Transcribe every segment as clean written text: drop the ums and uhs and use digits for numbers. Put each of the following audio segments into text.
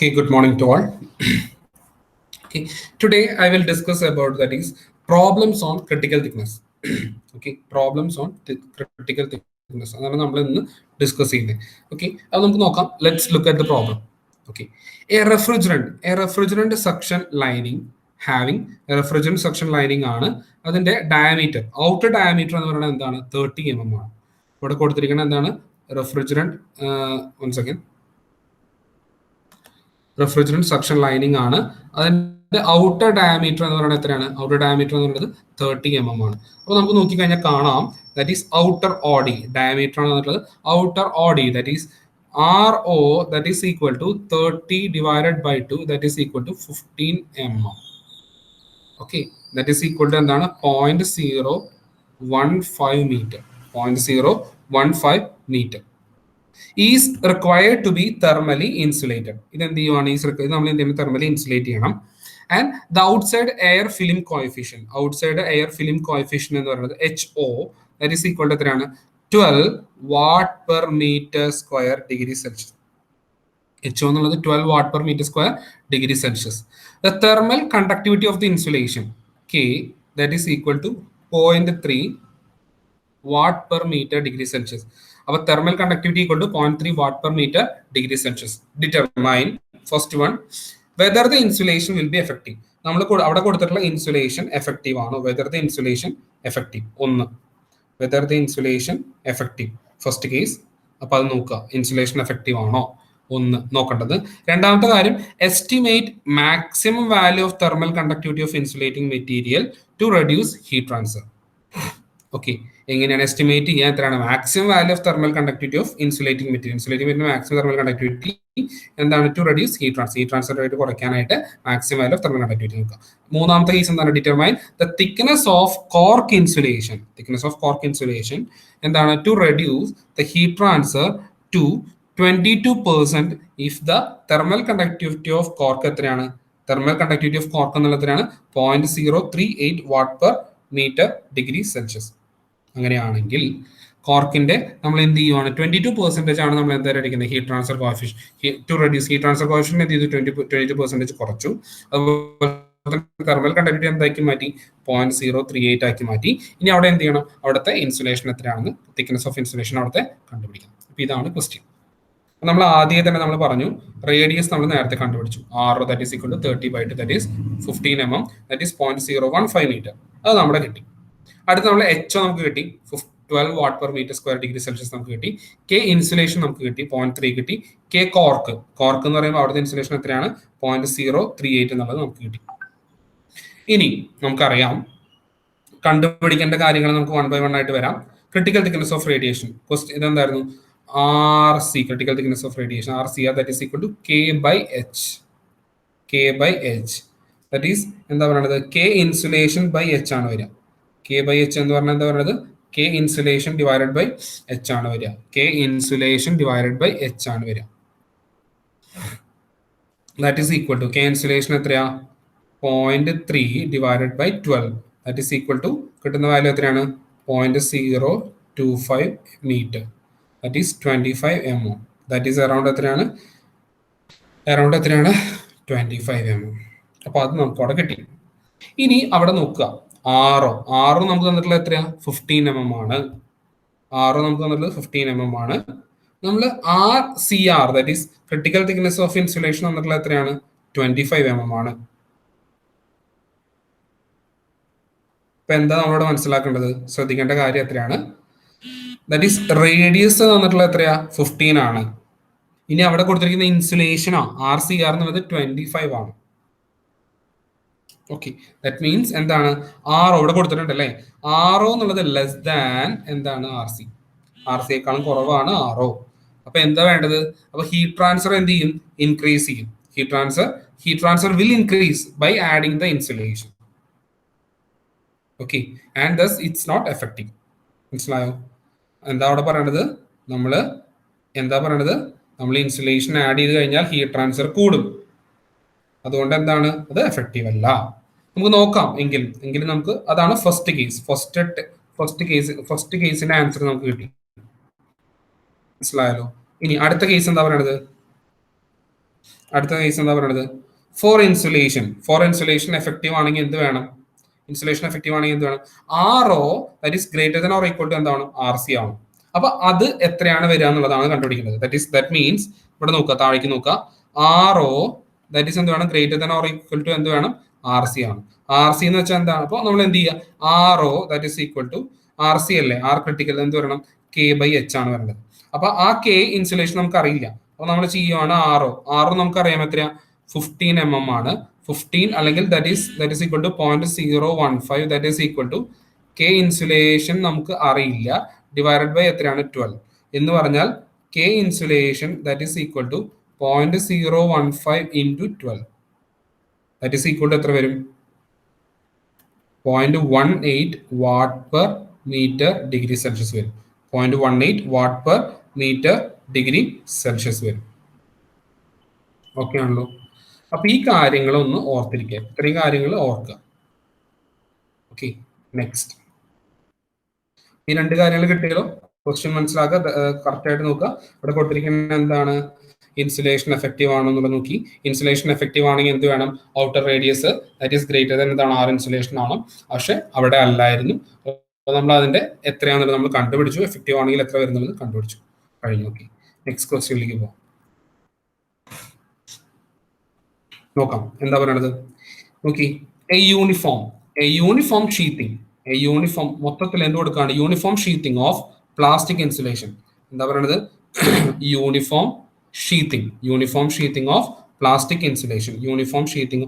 Okay, good morning to all. Okay, today I will discuss about that is problems on critical thickness. Okay, problems on critical thickness. അതാണ് നമ്മൾ ഇന്ന് discuss ചെയ്യുന്നത്. Okay, അത് നമുക്ക് നോക്കാം. Let's look at the problem. Okay, A refrigerant suction lining having refrigerant suction lining ആണ്. അതിന്റെ diameter outer diameter എന്ന് പറയുന്നത് എന്താണ് 30 mm ആണ്. ഇവിടെ കൊടുത്തിരിക്കുന്നത് എന്താണ് refrigerant one second refrigerant suction lining ആണ്. അതിന്റെ ഔട്ടർ ഡയമീറ്റർ എന്ന് പറയുന്നത് എത്രയാണ്? ഔട്ടർ ഡയമീറ്റർ എന്ന് പറയുന്നത് 30 mm ആണ്. അപ്പോൾ നമുക്ക് നോക്കിക്കഴിഞ്ഞാൽ കാണാം that is outer OD diameter ആണ് എന്നുള്ളത്. Outer OD that is RO that is equal to 30 divided by 2 that is equal to 15 mm. Okay, that is equal to എന്താണ് 0.015 meter. 0.015 meter is required to be thermally insulated. ഇത് എന്ത് ചെയ്യുവാണ്? നമ്മൾ എന്ത് ചെയ്യണം? Thermally insulate ചെയ്യണം. And the outside air film coefficient എന്ന് പറയുന്നത് HO that is equal to എത്രയാണ്? 12 watt per meter square degree Celsius. HO എന്നുള്ളത് 12 watt per meter square degree Celsius. The thermal conductivity of the insulation K that is equal to 0.3 watt per meter degree Celsius. Our thermal conductivity equal to 0.3 watt per meter degree Celsius. Determine first one whether the insulation will be effective. നമ്മൾ അവിടെ കൊടുത്തിട്ടുള്ള insulation effective ആണോ? Whether the insulation effective. ഒന്ന്, whether the insulation effective first case. അപ്പൊ അത് നോക്കുക, insulation effective ആണോ ഒന്ന് നോക്കേണ്ടത്. രണ്ടാമത്തെ കാര്യം, estimate maximum value of thermal conductivity of insulating material to reduce heat transfer. Okay, എങ്ങനെയാണ് എസ്റ്റിമേറ്റ് ചെയ്യാൻ? എത്രയാണ് maximum value of thermal conductivity of insulating material maximum thermal conductivity എന്താണ്? To reduce heat transfer rate കുറയ്ക്കാനായിട്ട് maximum value of thermal conductivity നോക്കുക. മൂന്നാമത്തെ case എന്താണ്? Determine the thickness of cork insulation എന്താണ്? To reduce the heat transfer to 22% if the thermal conductivity of cork എത്രയാണ്? Thermal conductivity of cork എന്നുള്ളത് എത്രയാണ്? 0.038 watt per metre degree Celsius. അങ്ങനെയാണെങ്കിൽ കോർക്കിന്റെ നമ്മൾ എന്ത് ചെയ്യുവാണ്? 22% ആണ് നമ്മൾ എന്തായാലും അടിക്കുന്നത് heat transfer coefficient. To reduce heat transfer coefficient എന്ത് ചെയ്തു? 22% കുറച്ചു. അതുപോലെ തെർമൽ കണ്ടക്ടിവിറ്റി എന്താക്കി മാറ്റി? 0.038 ആക്കി മാറ്റി. ഇനി അവിടെ എന്ത് ചെയ്യണം? അവിടുത്തെ ഇൻസുലേഷൻ എത്രയാണെന്ന്, തിക്നെസ് ഓഫ് ഇൻസുലേഷൻ അവിടുത്തെ കണ്ടുപിടിക്കണം. അപ്പൊ ഇതാണ് ക്വസ്റ്റ്യൻ. നമ്മൾ ആദ്യം തന്നെ നമ്മൾ പറഞ്ഞു റേഡിയസ് നമ്മൾ നേരത്തെ കണ്ടുപിടിച്ചു. RO that is equal to 30/2 that is 15 mm that is 0.015 meter. അത് നമ്മുടെ കിട്ടി. അടുത്ത് നമ്മൾ HO നമുക്ക് കിട്ടി 12 watt per metre square degree Celsius നമുക്ക് കിട്ടി. K ഇൻസുലേഷൻ നമുക്ക് കിട്ടി 0.3 കിട്ടി. K കോർക്ക് എന്ന് പറയുമ്പോൾ അവിടുത്തെ ഇൻസുലേഷൻ എത്രയാണ്? 0.038 എന്നുള്ളത് നമുക്ക് കിട്ടി. ഇനി നമുക്കറിയാം കണ്ടുപിടിക്കേണ്ട കാര്യങ്ങൾ നമുക്ക് 1 by 1 ആയിട്ട് വരാം. ക്രിട്ടിക്കൽ തിക്നെസ് ഓഫ് റേഡിയേഷൻ ഇതെന്തായിരുന്നു? RC, critical thickness of radiation, RCR, that is equal to K by H. That is എന്താ പറയുന്നത്? K insulation by H ആണ് വരിക. K by H എന്ന് പറഞ്ഞാൽ എന്താ പറയുന്നത്? K insulation divided by H ആണ് വരിക. K insulation divided by H ആണ് വരിക. That is equal to K insulation എത്രയാ? 0.3 divided by 12. That is equal to കിട്ടുന്ന വാല്യൂ എത്രയാണ്? 0.025 meter. That is 25 mm. That is around എത്രയാണ്? 25 mm. അപ്പൊ അത് നമുക്ക് അവിടെ കിട്ടി. ഇനി അവിടെ നോക്കുക RO നമുക്ക് തന്നിട്ടുള്ള എത്രയാ? 15 mm ആണ്. RO നമുക്ക് തന്നിട്ടുള്ളത് 15 mm ആണ്. നമ്മൾ RCR that is critical thickness of insulation തന്നിട്ടുള്ള എത്രയാണ്? 25 mm ആണ്. ഇപ്പൊ എന്താ നമ്മളോട് മനസ്സിലാക്കേണ്ടത്? ശ്രദ്ധിക്കേണ്ട കാര്യം എത്രയാണ്? ദാറ്റ് ഈസ് റേഡിയസ് തന്നിട്ടുള്ള എത്രയാ? 15 ആണ്. ഇനി അവിടെ കൊടുത്തിരിക്കുന്ന ഇൻസുലേഷനോ RCR എന്നുള്ളത് 25 ആണ്. ഓക്കെ, ദാറ്റ് മീൻസ് എന്താണ്? RO ഇവിടെ കൊടുത്തിട്ടുണ്ട് അല്ലേ? RO എന്നുള്ളത് ലെസ് ദാൻ എന്താണ്? RCയേക്കാളും കുറവാണ് RO. അപ്പൊ എന്താ വേണ്ടത്? അപ്പൊ ഹീറ്റ് ട്രാൻസ്ഫർ എന്ത് ചെയ്യും? ഇൻക്രീസ് ചെയ്യും. Heat transfer will increase by adding the insulation. Okay, and thus it's not effective. മനസ്സിലായോ? എന്താ അവിടെ പറയണത്? നമ്മൾ ഇൻസുലേഷൻ ആഡ് ചെയ്ത് കഴിഞ്ഞാൽ ഹീറ്റ് ട്രാൻസ്ഫർ കൂടും. അതുകൊണ്ട് എന്താണ്? അത് എഫക്റ്റീവ് അല്ല. നമുക്ക് നോക്കാം എങ്കിലും നമുക്ക് അതാണ് ഫസ്റ്റ് കേസിന്റെ ആൻസർ നമുക്ക് കിട്ടി. മനസ്സിലായല്ലോ? ഇനി അടുത്ത കേസ് എന്താ പറയണത്? അടുത്ത കേസ് എന്താ പറയുന്നത്? ഫോർ ഇൻസുലേഷൻ എഫക്റ്റീവ് ആണെങ്കിൽ എന്ത് വേണം? ഇൻസുലേഷൻ എഫക്റ്റീവ് ആണെങ്കിൽ എന്ത് വേണം? RO that is greater than or equal to എന്താണ്? RC ആണ്. അപ്പൊ അത് എത്രയാണ് വരിക എന്നുള്ളതാണ് കണ്ടുപിടിക്കുന്നത്. ദാറ്റ് മീൻസ് ഇവിടെ നോക്കുക, താഴേക്ക് നോക്കുക. RO ദാറ്റ് ഈസ് എന്ത് വേണം? Greater than or equal to എന്ത് വേണം? RC ആണ്. RC എന്ന് വെച്ചാൽ എന്താണ്? അപ്പോൾ നമ്മൾ എന്ത് ചെയ്യുക? RO that is equal to RC അല്ലേ? R ക്രിട്ടിക്കൽ എന്ത് വരണം? K/H ആണ് വരേണ്ടത്. അപ്പൊ ആ K ഇൻസുലേഷൻ നമുക്ക് അറിയില്ല. അപ്പൊ നമ്മൾ ചെയ്യുവാണ് RO നമുക്ക് അറിയാം എത്രയാ? 15 mm ആണ്. 15 അല്ലെങ്കിൽ that is equal to 0.015 that is equal to K insulation നമുക്ക് അറിയില്ല ഡിവൈഡഡ് ബൈ എത്രയാണ്? 12 എന്ന് പറഞ്ഞാൽ K insulation that is equal to 0.015 into 12 that is equal to എത്ര വരും? 0.18 watt per metre degree Celsius വരും. 0.18 watt per metre degree Celsius വരും. Okay ആണല്ലോ? അപ്പൊ ഈ കാര്യങ്ങളൊന്ന് ഓർത്തിരിക്കുക. ഇത്രയും കാര്യങ്ങൾ ഓർക്കുക. Okay, next. ഈ രണ്ട് കാര്യങ്ങൾ കിട്ടിയല്ലോ. ക്വസ്റ്റ്യൻ മനസ്സിലാക്കുക, കറക്റ്റ് ആയിട്ട് നോക്കുക. ഇവിടെ കൊടുത്തിരിക്കുന്ന എന്താണ്? ഇൻസുലേഷൻ എഫക്റ്റീവ് ആണോ എന്നുള്ളത് നോക്കി. ഇൻസുലേഷൻ എഫക്റ്റീവ് ആണെങ്കിൽ എന്ത് വേണം? Outer radius that is greater than എന്താണ്? R ഇൻസുലേഷൻ ആണ്. പക്ഷെ അവിടെ അല്ലായിരുന്നു. അപ്പോൾ നമ്മൾ അതിന്റെ എത്രയാണെന്നുള്ളത് നമ്മൾ കണ്ടുപിടിച്ചു. എഫക്റ്റീവ് ആണെങ്കിൽ എത്ര വരുന്നുള്ളത് കണ്ടുപിടിച്ചു. കഴിഞ്ഞു. ഓക്കെ, നെക്സ്റ്റ് ക്വസ്റ്റ്യനിലേക്ക് പോകാം. നോക്കാം എന്താ പറയണത്. നോക്കി, എ യൂണിഫോം മൊത്തത്തിൽ എന്ത് കൊടുക്കുകയാണ്? Uniform sheathing of plastic insulation. എന്താ പറയണത്? Uniform sheathing of plastic insulation. Uniform sheathing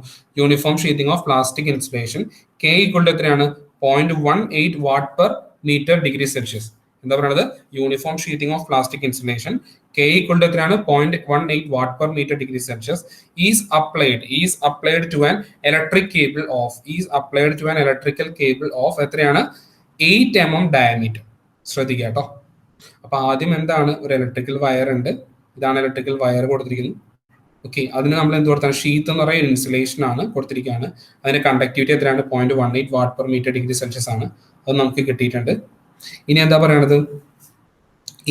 of plastic insulation. K equal to എത്രയാണ്? 0.18 watt per metre degree Celsius. എന്താ പറയുന്നത്? Uniform sheathing of plastic insulation K equal to എത്രയാണ്? 0.18 watt per metre degree Celsius is applied to an electric cable of എത്രയാണ്? 8 mm diameter. ശ്രദ്ധിക്കുക കേട്ടോ. അപ്പൊ ആദ്യം എന്താണ്? ഒരു ഇലക്ട്രിക്കൽ വയർ ഉണ്ട്. ഇതാണ് ഇലക്ട്രിക്കൽ വയർ കൊടുത്തിരിക്കുന്നത്. ഓക്കെ, അതിന് നമ്മൾ എന്ത് കൊടുത്താണ്? ഷീത്ത് എന്ന് പറയുന്ന ഇൻസുലേഷൻ ആണ് കൊടുത്തിരിക്കുകയാണ്. അതിന്റെ കണ്ടക്ടിവിറ്റി എത്രയാണ്? 0.18 watt per metre degree Celsius ആണ്. അത് നമുക്ക് കിട്ടിയിട്ടുണ്ട്. ഇനി എന്താ പറയണത്?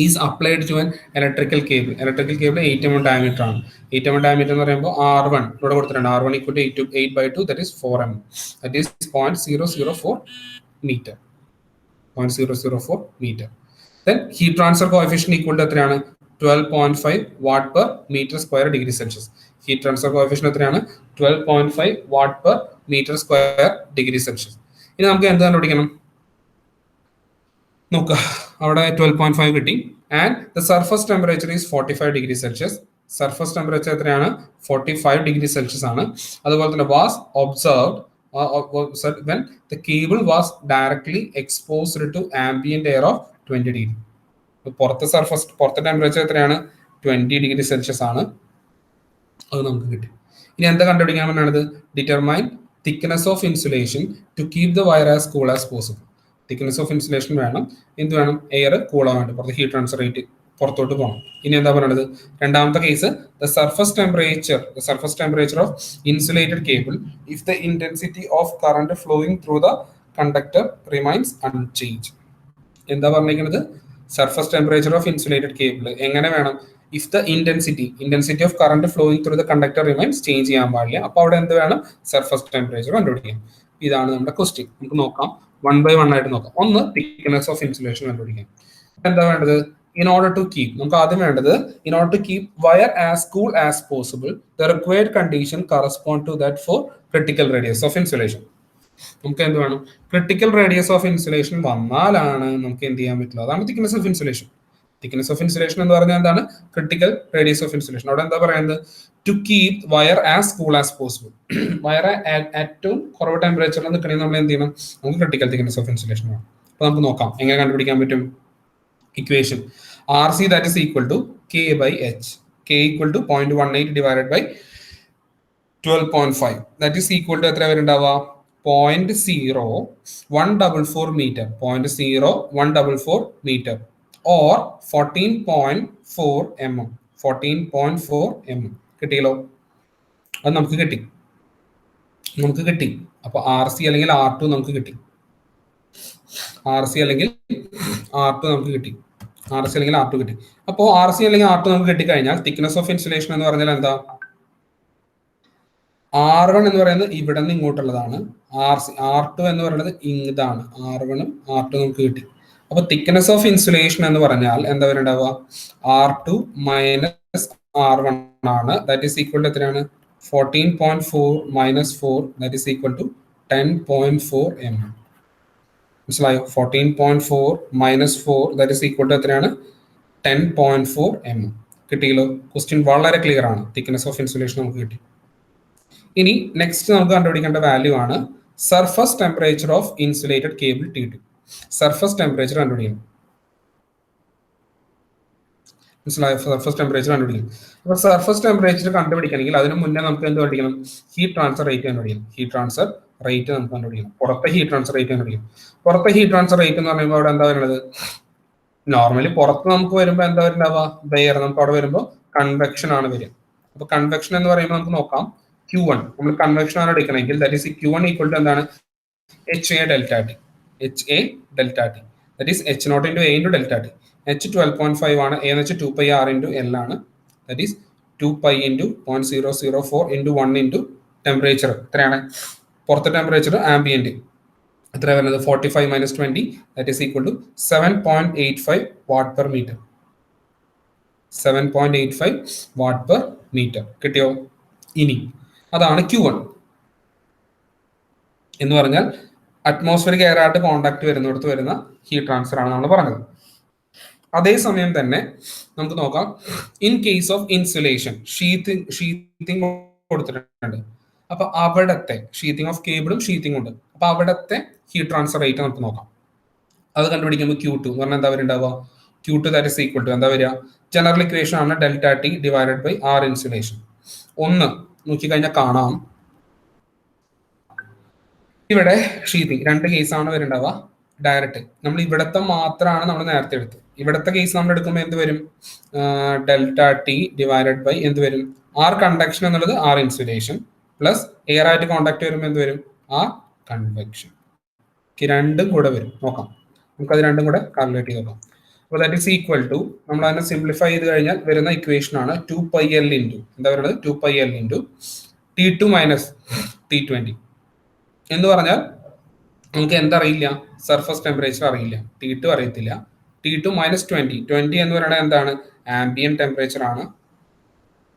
Is applied to an electrical cable 8 mm diameter ആണ്. 8 mm ഡയമീറ്റർ എന്ന് പറയുമ്പോൾ R1 ഇവിടെ കൊടുത്തിട്ടുണ്ട്. R1 equal to 8/2 that is 4 mm that is 0.004 metre. 0.004 metre. Then heat transfer coefficient equal to എത്രയാണ്? 12.5 watt per meter square degree Celsius. Heat transfer coefficient എത്രയാണ്? 12.5 watt per meter square degree Celsius. ഇനി നമുക്ക് എന്ത് കണ്ടുപിടിക്കണം? നോക്കുക, അവിടെ 12.5 കിട്ടി. And the surface temperature is 45 degree Celsius. Surface temperature എത്രയാണ്? 45 ഡിഗ്രി സെൽഷ്യസ് ആണ്. അതുപോലെ തന്നെ was observed when the cable was directly exposed to ambient air of 20 degree. പുറത്തെ ടെമ്പറേച്ചർ എത്രയാണ്? 20 ഡിഗ്രി സെൽഷ്യസ് ആണ്. അത് നമുക്ക് കിട്ടി. ഇനി എന്താ കണ്ടുപിടിക്കാൻ വേണ്ടത്? Determine thickness of insulation to keep the wire as cool as possible. Thickness of insulation വേണം. എന്ത് വേണം? എയർ കൂളാൻ വേണ്ടി പുറത്ത് ഹീറ്റ് ട്രാൻസ്ഫർ റേറ്റ് പുറത്തോട്ട് പോകണം. ഇനി എന്താ പറയുന്നത്? രണ്ടാമത്തെ case, the surface temperature of insulated cable if the intensity of current flowing through the conductor remains unchanged. എന്താ പറഞ്ഞിരിക്കുന്നത്? Surface temperature of insulated cable എങ്ങനെ വേണം? If the intensity of current flowing through the conductor remains change ചെയ്യാൻ പാടില്ല. അപ്പൊ അവിടെ എന്ത് വേണം? സർഫസ് ടെമ്പറേച്ചർ കണ്ടുപിടിക്കാം. ഇതാണ് നമ്മുടെ ക്വസ്റ്റ്യൻ. നമുക്ക് നോക്കാം, 1 by 1 ആയിട്ട് നോക്കാം. ഒന്ന്, തിക്നെസ് ഓഫ് ഇൻസുലേഷൻ കണ്ടുപിടിക്കാം. എന്താ വേണ്ടത്? in order to keep നമുക്ക് ആദ്യം വേണ്ടത് in order to keep wire as cool as possible the required condition correspond to that for critical radius of insulation. നമുക്ക് എന്ത് വേണം? ക്രിട്ടിക്കൽ റേഡിയസ് ഓഫ് ഇൻസുലേഷൻ വന്നാലാണ് നമുക്ക് എന്ത് ചെയ്യാൻ പറ്റുള്ളൂ. അതാണ് thickness of insulation. Thickness of insulation എന്ന് പറഞ്ഞാൽ എന്താണ്? Critical radius of insulation. അവിടെ എന്താ പറയുന്നത്? To keep wire as cool as possible. Wire ഏറ്റവും കുറവ് ടെമ്പറേച്ചറിൽ നിൽക്കണമെങ്കിൽ നമ്മൾ എന്ത് ചെയ്യണം? നമുക്ക് ക്രിട്ടിക്കൽ തിക്നെസ് ഓഫ് ഇൻസുലേഷൻ വേണം. അപ്പൊ നമുക്ക് നോക്കാം എങ്ങനെ കണ്ടുപിടിക്കാൻ പറ്റും. Equation RC that is equal to K/H. K equal to 0.18 divided by 12.5. That is equal to എത്ര വരുന്നുണ്ടാവുക? 0.0144 meter. 0.0144 meter or 14.4 mm. 14.4 mm. കിട്ടിയല്ലോ? അത് നമുക്ക് കിട്ടി. അപ്പൊ RC അല്ലെങ്കിൽ R2 നമുക്ക് കിട്ടി. RC അല്ലെങ്കിൽ R2 നമുക്ക് കിട്ടി. RC അല്ലെങ്കിൽ R2 കിട്ടി. അപ്പോൾ RC അല്ലെങ്കിൽ R2 നമുക്ക് കിട്ടിക്കഴിഞ്ഞാൽ തിക്നെസ് ഓഫ് ഇൻസുലേഷൻ എന്ന് പറഞ്ഞാൽ എന്താ? R1 എന്ന് പറയുന്നത് ഇവിടെ നിന്ന് ഇങ്ങോട്ടുള്ളതാണ്. R2 എന്ന് പറയുന്നത് ഇതാണ്. R1ഉം R2 നമുക്ക് കിട്ടി. അപ്പൊ തിക്നെസ് ഓഫ് ഇൻസുലേഷൻ എന്ന് പറഞ്ഞാൽ എന്താ വരുന്നുണ്ടാവുക? R2 മൈനസ് R1 ആണ്. ദാറ്റ് ഈസ് ഈക്വൽ ടു എത്രയാണ്? 14.4 minus 4 that is equal to 10.4 mm. മനസ്സിലായോ? 14.4 minus 4 that is equal to എത്രയാണ്? 10.4 mm. കിട്ടിയല്ലോ. ക്വസ്റ്റ്യൻ വളരെ ക്ലിയർ ആണ്. തിക്നെസ് ഓഫ് ഇൻസുലേഷൻ നമുക്ക് കിട്ടി. ഇനി നെക്സ്റ്റ് നമുക്ക് കണ്ടുപിടിക്കേണ്ട വാല്യൂ ആണ് surface temperature of insulated cable T2. Surface temperature കണ്ടുപിടിക്കണം. മനസ്സിലായോ? സർഫസ് ടെമ്പറേച്ചർ കണ്ടുപിടിക്കണം. അപ്പോൾ സർഫസ് ടെമ്പറേച്ചർ കണ്ടുപിടിക്കണമെങ്കിൽ അതിന് മുന്നേ നമുക്ക് എന്ത് കണ്ടുപിടിക്കണം? ഹീറ്റ് ട്രാൻസ്ഫർ റേറ്റ് കണ്ടുപിടിക്കണം. ഹീറ്റ് ട്രാൻസ്ഫർ റേറ്റ് നമുക്ക് കണ്ടുപിടിക്കണം. പുറത്തെ ഹീറ്റ് ട്രാൻസ്ഫർ റേറ്റ് കണ്ടുപിടിക്കണം. പുറത്തെ ഹീറ്റ് ട്രാൻസ്ഫർ റേറ്റ് എന്ന് പറയുമ്പോൾ അവിടെ എന്താ വരുന്നത്? നോർമലി പുറത്ത് നമുക്ക് വരുമ്പോൾ എന്താ വരുന്നുണ്ടാവുക? എയർ. നമുക്ക് അവിടെ വരുമ്പോൾ കൺവെക്ഷൻ ആണ് വരിക. അപ്പൊ കൺവെക്ഷൻ എന്ന് പറയുമ്പോൾ നമുക്ക് നോക്കാം Q1. നമ്മൾ കൺവെക്ഷൻ ആണ് എടുക്കണമെങ്കിൽ that is Q1 equal to എന്താണ്? HA delta T. HA delta T. That is H0 into A into delta T. H 12.5 ആണ്. A എന്ന് വെച്ചാൽ 2 pi R into L ആണ്. That is 2 pi into 0.004 into 1 into temperature. എത്രയാണ്? പുറത്തെ temperature ambient എത്ര വരുന്നത്? 45 minus 20 that is equal to 7.85 watt per meter. 7.85 watt per meter. കിട്ടിയോ? ഇനി അതാണ് Q1 എന്ന് പറഞ്ഞാൽ അറ്റ്മോസ്ഫിയറിക് എയർ ആയിട്ട് കോണ്ടാക്ട് വരുന്നിടത്ത് വരുന്ന ഹീറ്റ് ട്രാൻസ്ഫർ ആണ് നമ്മൾ പറഞ്ഞത്. അതേസമയം തന്നെ നമുക്ക് നോക്കാം ഇൻ കേസ് ഓഫ് ഇൻസുലേഷൻ ഷീത്തിങ് കൊടുത്തിട്ടുണ്ട്. അപ്പൊ അവിടത്തെ ഷീത്തിങ് ഓഫ് കേബിളും ഷീത്തിങ് ഉണ്ട്. അപ്പൊ അവിടത്തെ ഹീറ്റ് ട്രാൻസ്ഫർ റേറ്റ് നമുക്ക് നോക്കാം. അത് കണ്ടുപിടിക്കുമ്പോൾ Q2 എന്ന് പറഞ്ഞാൽ എന്താ വരുന്നുണ്ടാവുക? Q2 that is equal to എന്താ വരിക? ജനറൽ ഇക്വേഷൻ ആണ് delta T divided by R insulation. ഒന്ന് നോക്കിക്കഴിഞ്ഞാൽ കാണാം ഇവിടെ ഷീത്തിങ് രണ്ട് കേസാണ് വരുന്നുണ്ടാവുക. ഡയറക്റ്റ് നമ്മൾ ഇവിടത്തെ മാത്രമാണ് നമ്മൾ നേരത്തെ എടുത്തത്. ഇവിടത്തെ കേസ് നമ്മൾ എടുക്കുമ്പോൾ എന്ത് വരും? ഡെൽറ്റ ടി ഡിവൈഡഡ് ബൈ എന്ത് വരും? ആർ കണ്ടക്ഷൻ എന്നുള്ളത് ആർ ഇൻസുലേഷൻ പ്ലസ് എയർ ആയിട്ട് കോണ്ടാക്ട് വരുമ്പോൾ എന്ത് വരും? R convection. രണ്ടും കൂടെ വരും. നോക്കാം, നമുക്കത് രണ്ടും കൂടെ കാൽക്കുലേറ്റ് ചെയ്ത് നോക്കാം. അപ്പോൾ ദാറ്റ് ഈസ് ഈക്വൽ ടു നമ്മൾ അതിനെ സിംപ്ലിഫൈ ചെയ്ത് കഴിഞ്ഞാൽ വരുന്ന ഇക്വേഷൻ ആണ് 2πL ഇൻറ്റു എന്താ പറയുന്നത്? 2πL into T2 minus T20 എന്ന് പറഞ്ഞാൽ നമുക്ക് എന്തറിയില്ല? സർഫസ് ടെമ്പറേച്ചർ അറിയില്ല. T2 അറിയത്തില്ല. T2 മൈനസ് 20 എന്ന് പറയുന്നത് എന്താണ്? ആംബിയൻ ടെമ്പറേച്ചർ ആണ്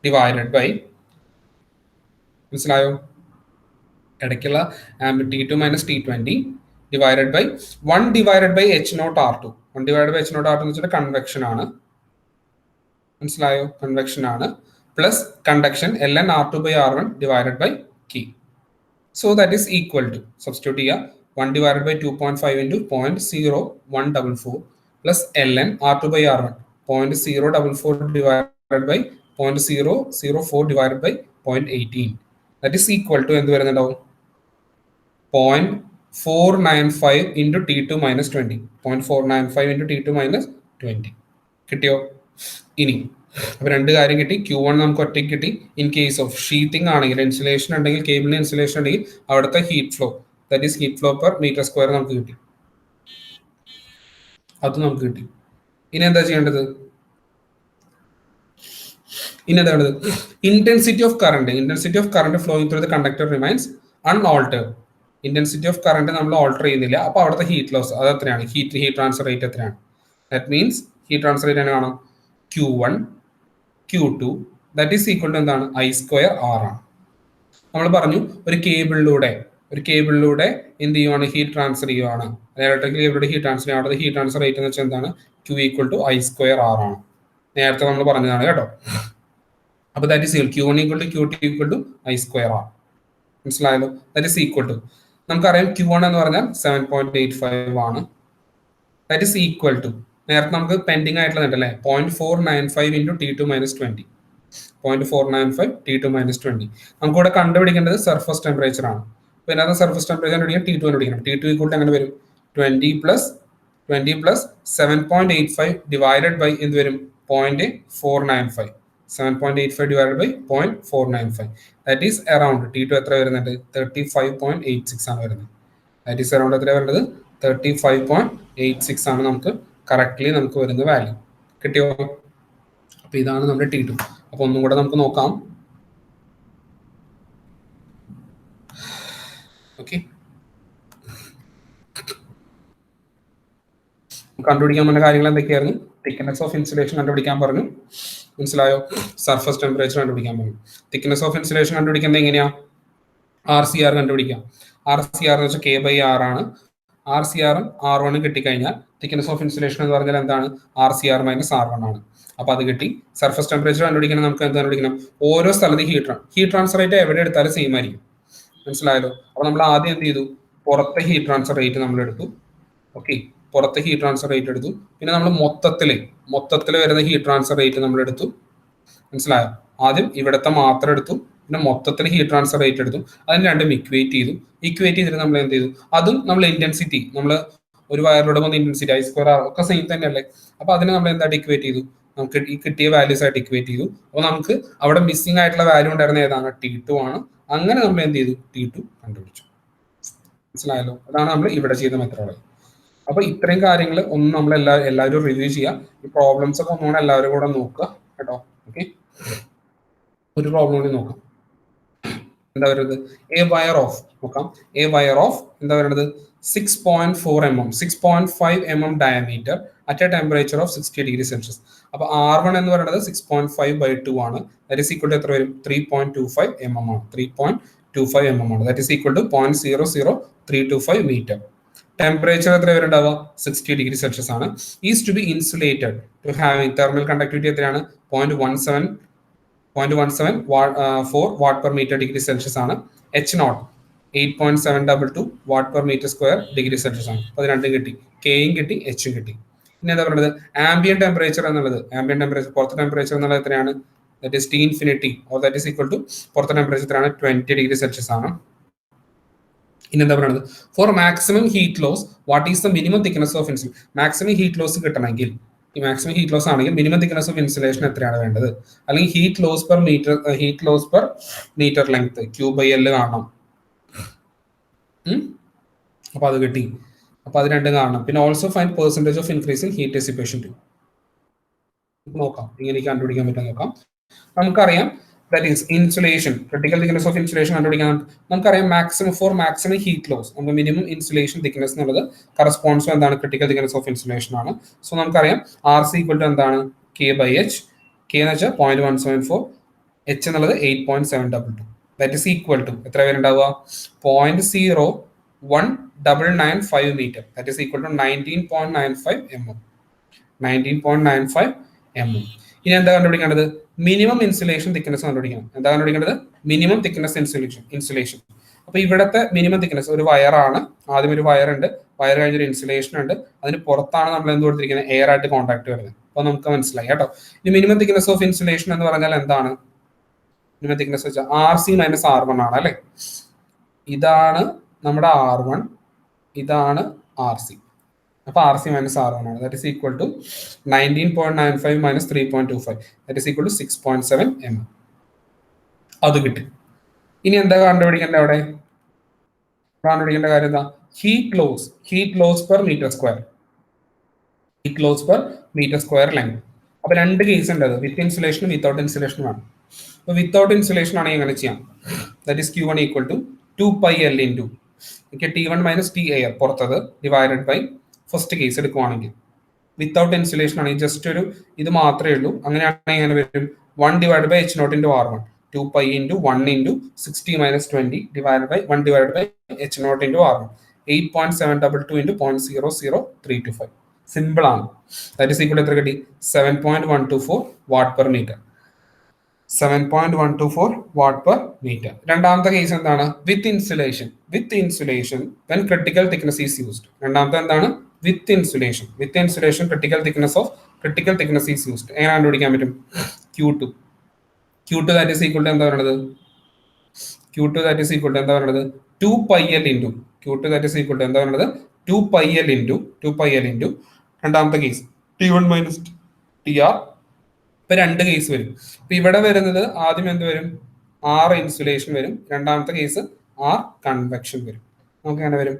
ഡിവൈഡഡ് ബൈ, മനസ്സിലായോ? ഇടയ്ക്കുള്ള T2 minus T20 divided by 1 divided by H0 R2. 1 divided by H0 R2 എന്ന് വെച്ചാൽ കൺവെക്ഷൻ ആണ്. മനസ്സിലായോ? കൺവെക്ഷൻ ആണ് plus conduction ln R2 by R1 divided by K. So that is equal to substitute ചെയ്യുക 1 divided by 2.5 into 0.0144 plus ln R2 by R1 0.044 divided by 0.004 divided by 0.18. That is equal to എന്ത് വരുന്നുണ്ടാവും? 0.495 into T2 minus 20. 0.495 into T2 minus 20. കിട്ടിയോ? ഇനി അപ്പൊ രണ്ട് കാര്യം കിട്ടി. Q1 നമുക്ക് ഒറ്റയ്ക്ക് കിട്ടി. ഇൻ കേസ് ഓഫ് ഷീത്തിങ് ആണെങ്കിൽ, ഇൻസുലേഷൻ ഉണ്ടെങ്കിൽ, കേബിളിന് ഇൻസുലേഷൻ ഉണ്ടെങ്കിൽ അവിടുത്തെ heat flow that is heat flow per metre square നമുക്ക് കിട്ടി. അത് നമുക്ക് കിട്ടി. ഇനി എന്താ ചെയ്യേണ്ടത്? ഇനി എന്താണ്? Intensity of current flowing through the conductor remains unaltered. Intensity of current നമ്മൾ ഓൾട്ടർ ചെയ്യുന്നില്ല. അപ്പോൾ അവിടുത്തെ ഹീറ്റ് ലോസ് അത് എത്രയാണ്? ഹീറ്റ് ട്രാൻസ്ഫർ റേറ്റ് എത്രയാണ്? That means heat transfer rate കാണാം Q1 Q2 that is equal to എന്താണ്? I² R ആണ്. നമ്മൾ പറഞ്ഞു ഒരു കേബിളിലൂടെ എന്ത് ചെയ്യുവാണ്? ഹീറ്റ് ട്രാൻസ്ഫർ ചെയ്യുവാണ്. ഇലക്ട്രിക് കേബിളിലൂടെ ഹീറ്റ് ട്രാൻസ്ഫർ ചെയ്യുക. അവിടുത്തെ ഹീറ്റ് ട്രാൻസ്ഫർ റേറ്റ് എന്ന് വെച്ചാൽ എന്താണ്? Q equal to I² R ആണ്. നേരത്തെ നമ്മൾ പറഞ്ഞതാണ് കേട്ടോ. അപ്പോൾ that is Q1 equal to Q2 equal to I² R. മനസ്സിലായല്ലോ? ദാറ്റ് ഈസ് ഈക്വൽ ടു നമുക്കറിയാം Q1 എന്ന് പറഞ്ഞാൽ 7.85 ആണ്. ദാറ്റ് ഈസ് ഈക്വൽ ടു നേരത്തെ നമുക്ക് പെൻഡിങ് ആയിട്ടുള്ളതുണ്ടല്ലേ 0.495 into T2 minus 20. 0.495 T2 minus 20. നമുക്കിവിടെ കണ്ടുപിടിക്കേണ്ടത് സർഫസ് ടെമ്പറേച്ചർ ആണ്. അപ്പോൾ ഇതിനകത്ത് സർഫസ് ടെമ്പറേച്ചർ കണ്ടുപിടിക്കണം. T2 കണ്ടുപിടിക്കണം. T2 ഈക്വൽ ടു എങ്ങനെ വരും? 20 പ്ലസ് 7.85 ഡിവൈഡഡ് ബൈ എന്ത് വരും? 0.495. 7.85 divided by 0.495. That is around T2 എത്ര വരുന്നുണ്ട്? 35.86 ആണ് വരുന്നത്. That is around എത്ര വരുന്നത്? 35.86 ആണ് നമുക്ക് കറക്റ്റ്ലി നമുക്ക് വരുന്ന വാല്യൂ. കിട്ടിയോ? അപ്പൊ ഇതാണ് നമ്മുടെ T2. അപ്പൊ ഒന്നും കൂടെ നമുക്ക് നോക്കാം. ഓക്കെ, കണ്ടുപിടിക്കാൻ പറഞ്ഞ കാര്യങ്ങൾ എന്തൊക്കെയായിരുന്നു? തിക്നെസ് ഓഫ് ഇൻസുലേഷൻ കണ്ടുപിടിക്കാൻ പറഞ്ഞു, മനസ്സിലായോ? സർഫസ് ടെമ്പറേച്ചർ കണ്ടുപിടിക്കാൻ പറഞ്ഞു. തിക്നെസ് ഓഫ് ഇൻസുലേഷൻ കണ്ടുപിടിക്കുന്നത് എങ്ങനെയാ? RCR കണ്ടുപിടിക്കാം. RCR എന്ന് വെച്ചാൽ K/R ആണ്. RCR R1 കിട്ടിക്കഴിഞ്ഞാൽ തിക്നെസ് ഓഫ് ഇൻസുലേഷൻ എന്ന് പറഞ്ഞാൽ എന്താണ്? RCR - R1 ആണ്. അപ്പൊ അത് കിട്ടി. സർഫസ് ടെമ്പറേച്ചർ കണ്ടുപിടിക്കണം, നമുക്ക് എന്ത് കണ്ടുപിടിക്കണം? ഓരോ സ്ഥലത്ത് ഹീറ്റ് ട്രാൻസ്ഫർ റേറ്റ് എവിടെ എടുത്താലും സെയിം ആയിരിക്കും, മനസ്സിലായല്ലോ? അപ്പൊ നമ്മൾ ആദ്യം എന്ത് ചെയ്തു? പുറത്തെ ഹീറ്റ് ട്രാൻസ്ഫർ റേറ്റ് നമ്മൾ എടുത്തു. ഓക്കെ, പുറത്തെ ഹീറ്റ് ട്രാൻസ്ഫർ റേറ്റ് എടുത്തു. പിന്നെ നമ്മൾ മൊത്തത്തിൽ വരുന്ന ഹീറ്റ് ട്രാൻസ്ഫർ റേറ്റ് നമ്മൾ എടുത്തു, മനസ്സിലായോ? ആദ്യം ഇവിടത്തെ മാത്രം എടുത്തു, പിന്നെ മൊത്തത്തിൽ ഹീറ്റ് ട്രാൻസ്ഫർ റേറ്റ് എടുത്തു. അതിന് രണ്ടും ഇക്വേറ്റ് ചെയ്തിട്ട് നമ്മൾ എന്ത് ചെയ്തു? അതും നമ്മൾ ഇന്റൻസിറ്റി, നമ്മൾ ഒരു വയറിലൂടെ വന്ന ഇന്റൻസിറ്റി I²R ഒക്കെ സെയിം തന്നെയല്ലേ? അപ്പൊ അതിനെ നമ്മൾ എന്തായിട്ട് ഇക്വേറ്റ് ചെയ്തു? നമുക്ക് ഈ കിട്ടിയ വാല്യൂസ് ആയിട്ട് ഇക്വേറ്റ് ചെയ്തു. അപ്പൊ നമുക്ക് അവിടെ മിസ്സിംഗ് ആയിട്ടുള്ള വാല്യൂ ഉണ്ടായിരുന്ന ഏതാണ്? T2 ആണ്. അങ്ങനെ നമ്മൾ എന്ത് ചെയ്തു? T2 കണ്ടുപിടിച്ചു, മനസ്സിലായല്ലോ? അതാണ് നമ്മൾ ഇവിടെ ചെയ്ത മെത്തേഡ്. അപ്പൊ ഇത്രയും കാര്യങ്ങൾ ഒന്ന് നമ്മൾ എല്ലാവരും റിവ്യൂ ചെയ്യാം. ഈ പ്രോബ്ലംസ് ഒക്കെ ഒന്നുകൂടെ എല്ലാവരും കൂടെ നോക്കുക കേട്ടോ. ഓക്കെ, ഒരു പ്രോബ്ലം കൂടി നോക്കാം. എന്താ പറയുന്നത്? എ വയർ ഓഫ് നോക്കാം. എ വയർ ഓഫ് എന്താ പറയുന്നത്? 6.4 mm 6.5 mm diameter at A temperature of 60°C. അപ്പൊ R1 എന്ന് പറയുന്നത് 6.5/2 ആണ്. ദാറ്റ് ഈസ് ഈക്വൽ ടു എത്ര വരും? 3.25 mm ആണ്. 3.25 mm ആണ്. That is equal to 0.00325 metre. Temperature എത്ര വരുന്നുണ്ടാവുക? 60°C ആണ്. Is to be insulated to having thermal conductivity എത്രയാണ്? 0.17 watt per metre degree Celsius ആണ്. H0 8.722 watt per metre square degree Celsius ആണ്. അപ്പൊ അത് രണ്ടും കിട്ടി, കെയും കിട്ടി, എച്ചും കിട്ടി. പിന്നെ എന്താ പറയുന്നത്? ആംബിയൻ ടെമ്പറേച്ചർ എന്നുള്ളത്, ആംബിയൻ ടെമ്പറേച്ചർ പുറത്തെ ടെമ്പറേച്ചർ എന്നുള്ളത് എത്രയാണ്? That is T∞, or that is equal to പുറത്തെ ടെമ്പറേച്ചർ എത്രയാണ്? 20°C ആണ്. ഇനി എന്താ പറയുന്നത്? For maximum heat loss what is the minimum thickness of insulation? Maximum heat loss കിട്ടണമെങ്കിൽ, ഈ മാക്സിമം ഹീറ്റ് ലോസ് ആണെങ്കിൽ മിനിമം തിക്നെസ് ഓഫ് ഇൻസുലേഷൻ എത്രയാണ് വേണ്ടത്? അല്ലെങ്കിൽ heat loss per metre length Q/L കാണണം. അപ്പൊ അത് കിട്ടി. അപ്പൊ അത് രണ്ടും കാണണം. പിന്നെ also find percentage of increasing heat dissipation too. നോക്കാം, ഇങ്ങനെ കണ്ടുപിടിക്കാൻ പറ്റും നോക്കാം. നമുക്കറിയാം that is insulation, critical thickness of insulation കണ്ടുപിടിക്കാൻ നമുക്കറിയാം മാക്സിമം ഹീറ്റ് ലോസ്, നമുക്ക് മിനിമം ഇൻസുലേഷൻ തിക്നെസ് എന്നുള്ളത് കറസ്പോൺസ് എന്താണ്? ക്രിട്ടിക്കൽ തിക്നെസ് ഓഫ് ഇൻസുലേഷൻ ആണ്. സോ നമുക്കറിയാം RC ഈക്വൽ ടു എന്താണ്? K/H. K എന്ന് വെച്ചാൽ 0.174, H എന്നുള്ളത് 8.722. ദാറ്റ് ഈസ് ഈക്വൽ ടു എത്ര പേരുണ്ടാവുക? 0.01995 metre. That is equal to 19.95 mm. 19.95 mm. ഇനി എന്താ കണ്ടുപിടിക്കേണ്ടത്? മിനിമം ഇൻസുലേഷൻ തിക്നെസ് കണ്ടുപിടിക്കണം. എന്താ കണ്ടുപിടിക്കേണ്ടത്? Minimum thickness insulation. അപ്പൊ ഇവിടുത്തെ മിനിമം തിക്നെസ് ഒരു വയറാണ്. ആദ്യം ഒരു വയർ ഉണ്ട്, വയർ കഴിഞ്ഞൊരു ഇൻസുലേഷൻ ഉണ്ട്, അതിന് പുറത്താണ് നമ്മൾ എന്ത് കൊടുത്തിരിക്കുന്നത്? എയർ ആയിട്ട് കോൺടാക്ട് വരുന്നത്. അപ്പൊ നമുക്ക് മനസ്സിലായി കേട്ടോ. ഇനി മിനിമം തിക്നെസ് ഓഫ് ഇൻസുലേഷൻ എന്ന് പറഞ്ഞാൽ എന്താണ്? മിനിമം തിക്നെസ് വെച്ചാൽ RC - R1 ആണ് അല്ലെ? ഇതാണ് നമ്മുടെ R1, ഇതാണ് RC. അപ്പൊ RC - R1 ആണ്. That is equal to 19.95 - 3.25. That is equal to 6.7 mm. അത് കിട്ടി. ഇനി എന്താ കണ്ടുപിടിക്കേണ്ടത്? അവിടെ കണ്ടുപിടിക്കേണ്ട കാര്യം എന്താ? Heat loss per metre square. Heat loss per metre square length. അപ്പൊ രണ്ട് കേസ് ഉണ്ട്, അത് വിത്ത് ഇൻസുലേഷനും വിത്തൗട്ട് ഇൻസുലേഷനും ആണ്. അപ്പൊ വിത്തൗട്ട് ഇൻസുലേഷൻ ആണെങ്കിൽ എങ്ങനെ ചെയ്യാം? That is Q1 equal to 2πL into T1 - T air പുറത്തത് ഡിവൈഡഡ് ബൈ ഫസ്റ്റ് കേസ് എടുക്കുവാണെങ്കിൽ. വിത്തൗട്ട് ഇൻസുലേഷൻ ആണെങ്കിൽ ജസ്റ്റ് ഒരു ഇത് മാത്രമേ ഉള്ളൂ. അങ്ങനെയാണെങ്കിൽ എങ്ങനെ വരും? 1 divide by H0 into R1. 2π into 1 into 60 - 20 divide by 1 divide by H0 into R1. 8.722 into 0.00325. Simple ആണ്. ദാറ്റ് ഈസ് ഈക്വൽ എത്ര കിട്ടി? 7.124 watt per metre. 7.124 watt per metre. രണ്ടാമത്തെ കേസ് എന്താണ്? With insulation when critical thickness is used. രണ്ടാമത്തെ എന്താണ്? With insulation critical thickness is used. എങ്ങനെ കണ്ടുപിടിക്കാൻ പറ്റും? Q2 that is equal to എന്താ പറയുന്നത്? Q2 that is equal to എന്താ പറയുന്നത്? 2πL into Q2 that is equal to എന്താ പറയുന്നത്? 2πL ഇൻറ്റു രണ്ടാമത്തെ കേസ് T1 - TR. ഇപ്പൊ രണ്ട് കേസ് വരും. ഇപ്പൊ ഇവിടെ വരുന്നത് ആദ്യം എന്ത് വരും? R ഇൻസുലേഷൻ വരും. രണ്ടാമത്തെ കേസ് R കൺവെക്ഷൻ വരും. നമുക്ക് എങ്ങനെ വരും?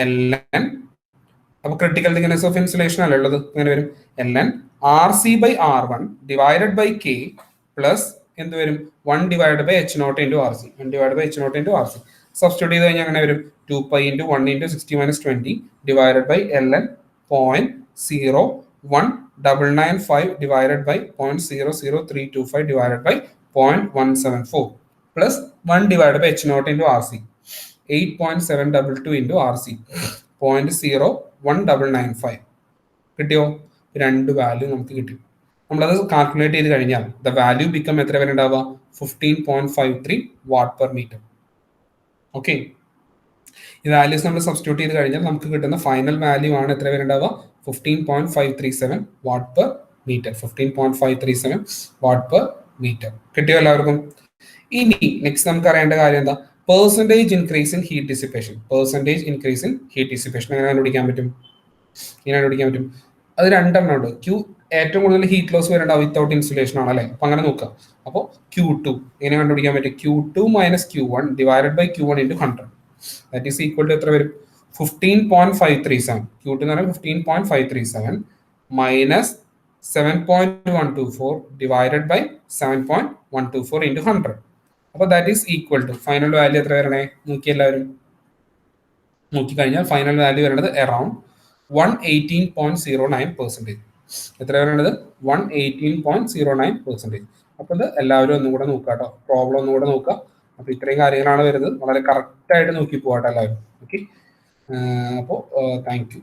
LN. അപ്പൊ ക്രിട്ടിക്കൽ തിക്നെസ് ഓഫ് ഇൻസുലേഷൻ അല്ലേ ഉള്ളത്? എങ്ങനെ വരും? LN RC/R1 divided by K plus എന്ത് വരും? 1 divide by H0 into RC. Substitute ചെയ്ത് കഴിഞ്ഞാൽ അങ്ങനെ വരും 2π into 1 into 60 minus 20 divided by ln 0.01995 divided by 0.00325 divided by 0.174 plus 1 divided by h naught into RC 8.722 into RC 0.01995 കിട്ടിയോ? രണ്ട് value നമുക്ക് കിട്ടി. നമ്മളത് കാൽക്കുലേറ്റ് ചെയ്ത് കഴിഞ്ഞാൽ ദ വാല്യൂ ബിക്കം എത്ര വരെ ഉണ്ടാവുക? 15.53 വാട്ട് പെർ മീറ്റർ. ഓക്കെ, ഈ വാല്യൂസ് നമ്മൾ സബ്സ്റ്റിറ്റ്യൂട്ട് ചെയ്ത് കഴിഞ്ഞാൽ നമുക്ക് കിട്ടുന്ന ഫൈനൽ വാല്യൂ ആണ് എത്ര വരെ ഉണ്ടാവുക? 15.537 watt per metre. 15.537 watt per metre കിട്ടിയോ എല്ലാവർക്കും? ഇനി നെക്സ്റ്റ് നമുക്ക് അറിയേണ്ട കാര്യം എന്താ? Percentage increase in heat dissipation. Percentage increase in heat dissipation എങ്ങനെ കണ്ടുപിടിക്കാൻ പറ്റും? അത് രണ്ടെണ്ണം ഉണ്ട്. ഏറ്റവും കൂടുതൽ ഹീറ്റ് ലോസ് വരേണ്ടത് വിത്തൗട്ട് ഇൻസുലേഷൻ ആണ് അല്ലേ? അപ്പൊ അങ്ങനെ നോക്കാം. അപ്പോൾ Q2 എങ്ങനെ കണ്ടുപിടിക്കാൻ പറ്റും? Q2 minus Q1 divided by Q1 into 100 that is equal to എത്ര വരും? 15.537. Q2 എന്ന് പറഞ്ഞാൽ 15.537 minus 7.124 divided by 7.124 into 100. അപ്പോൾ that is equal to final value എത്ര വരണേ? നോക്കി എല്ലാവരും നോക്കിക്കഴിഞ്ഞാൽ ഫൈനൽ വാല്യൂ വരേണ്ടത് അറൌണ്ട് 118.09%. എത്ര വരേണ്ടത്? 118.09%. അപ്പോൾ ഇത് എല്ലാവരും ഒന്നും കൂടെ നോക്കുക കേട്ടോ, പ്രോബ്ലം ഒന്നും കൂടെ നോക്കുക. അപ്പോൾ ഇത്രയും കാര്യങ്ങളാണ് വരുന്നത്. വളരെ കറക്റ്റ് ആയിട്ട് നോക്കി പോകട്ടെ എല്ലാവരും. ഓക്കെ, അപ്പോൾ താങ്ക് യു.